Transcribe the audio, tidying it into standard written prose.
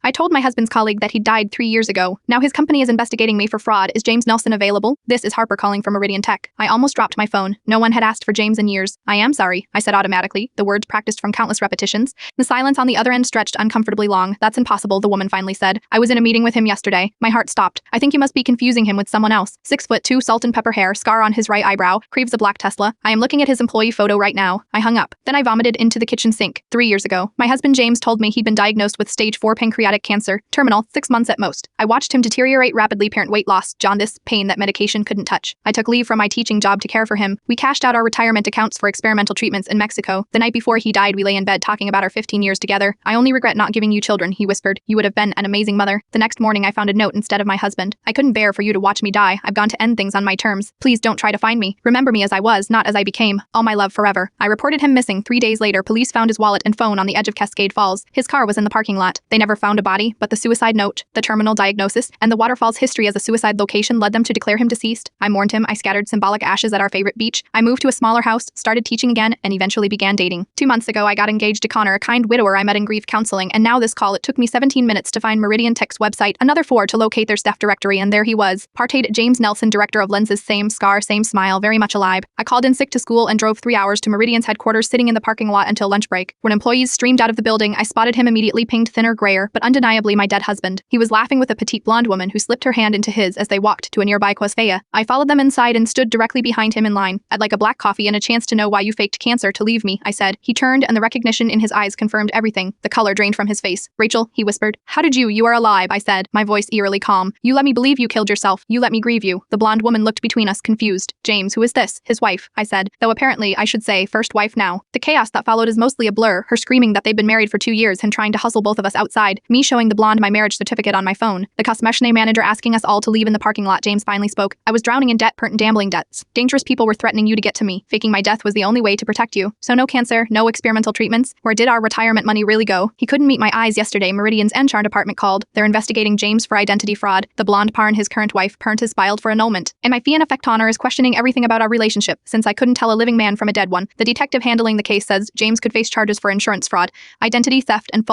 I told my husband's colleague that he died 3 years ago. Now his company is investigating me for fraud. Is James Nelson available? This is Harper calling from Meridian Tech. I almost dropped my phone. No one had asked for James in years. I am sorry, I said automatically, the words practiced from countless repetitions. The silence on the other end stretched uncomfortably long. That's impossible, the woman finally said. I was in a meeting with him yesterday. My heart stopped. I think you must be confusing him with someone else. 6'2", salt and pepper hair, scar on his right eyebrow, creeps a black Tesla. I am looking at his employee photo right now. I hung up. Then I vomited into the kitchen sink. 3 years ago, my husband James told me he'd been diagnosed with stage 4 pancreatic cancer, terminal, 6 months at most. I watched him deteriorate rapidly, apparent weight loss, jaundice, pain that medication couldn't touch. I took leave from my teaching job to care for him. We cashed out our retirement accounts for experimental treatments in Mexico. The night before he died, we lay in bed talking about our 15 years together. I only regret not giving you children, he whispered. You would have been an amazing mother. The next morning, I found a note instead of my husband. I couldn't bear for you to watch me die. I've gone to end things on my terms. Please don't try to find me. Remember me as I was, not as I became. All my love forever. I reported him missing. 3 days later, police found his wallet and phone on the edge of Cascade Falls. His car was in the parking lot. They never found a body, but the suicide note, the terminal diagnosis, and the waterfall's history as a suicide location led them to declare him deceased. I mourned him. I scattered symbolic ashes at our favorite beach. I moved to a smaller house, started teaching again, and eventually began dating. 2 months ago, I got engaged to Connor, a kind widower I met in grief counseling, and now this call. It took me 17 minutes to find Meridian Tech's website, another 4 to locate their staff directory, and there he was. Parted James Nelson, director of lenses, same scar, same smile, very much alive. I called in sick to school and drove 3 hours to Meridian's headquarters, sitting in the parking lot until lunch break. When employees streamed out of the building, I spotted him immediately, pinged thinner, grayer, but undeniably my dead husband. He was laughing with a petite blonde woman who slipped her hand into his as they walked to a nearby Cosfea. I followed them inside and stood directly behind him in line. I'd like a black coffee and a chance to know why you faked cancer to leave me, I said. He turned and the recognition in his eyes confirmed everything. The color drained from his face. Rachel, he whispered. How did you are alive, I said, my voice eerily calm. You let me believe you killed yourself. You let me grieve you. The blonde woman looked between us, confused. James, who is this? His wife, I said, though apparently I should say first wife now. The chaos that followed is mostly a blur, her screaming that they'd been married for 2 years and trying to hustle both of us outside, me showing the blonde my marriage certificate on my phone, the Cosmeshne manager asking us all to leave in the parking lot. James finally spoke. I was drowning in debt, pertinent gambling debts. Dangerous people were threatening you to get to me. Faking my death was the only way to protect you. So no cancer, no experimental treatments. Where did our retirement money really go? He couldn't meet my eyes yesterday. Meridian's HR department called. They're investigating James for identity fraud. The blonde parn, his current wife, has filed for annulment. And my fee in effect honor is questioning everything about our relationship, since I couldn't tell a living man from a dead one. The detective handling the case says James could face charges for insurance fraud, identity theft, and false